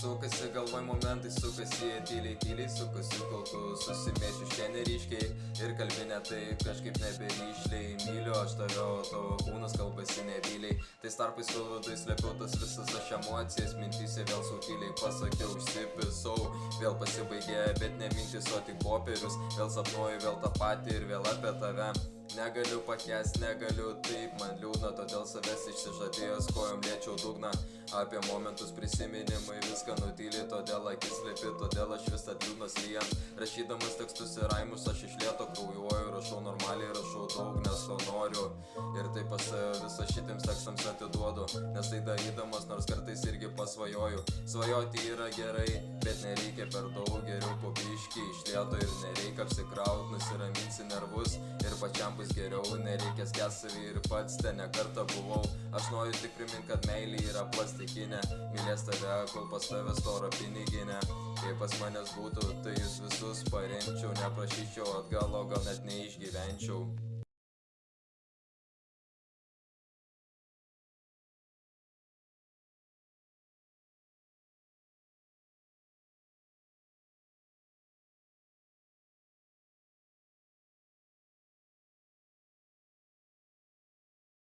Sukasi galvoj momentai, sukasi tyliai sukasi, kol tu susimėčiu šiandien ryškiai ir kalbi ne taip, kažkaip neberyšliai. Myliu aš tave, o tavo kūnas kalbasi nebyliai. Tais tarpais vėl vidui slėpiau tas visas aš emocijas, mintyse vėl sautyliai pasakiau, užsipisau. Vėl pasibaigė, bet ne mintis, o tik popierius. Vėl sapnuoju, vėl tą patį ir vėl apie tave. Negaliu pakęst, negaliu, taip man liūdna, todėl savęs išsižadėjęs kojom liečiau dugną. Apie momentus prisiminimai viską nutyli, todėl akis slėpi, todėl aš vis atliūdnas lyjant. Rašydamas tekstus ir raimus aš iš lėto kraujuoju, rašau normaliai, rašau daug, nes to noriu. Ir taip aš visą šitiems tekstams atiduodu, nes tai darydamas nors kartais irgi pasvajoju. Svajoti yra gerai, bet nereikia per daug, geriau po biškį iš lėto ir nereikia apsikraut, nusiraminsi nervus ir pačiam bus geriau, nereikia skęst savį ir pats ten ne kartą buvau. Aš noriu tik primint, kad meilė yra plastikinė, mylės tave, kol pas tave stora piniginė. Jei pas manęs būtų, tai jūs visus paremčiau, neprašyčiau atgal, o gal net neišgyvenčiau.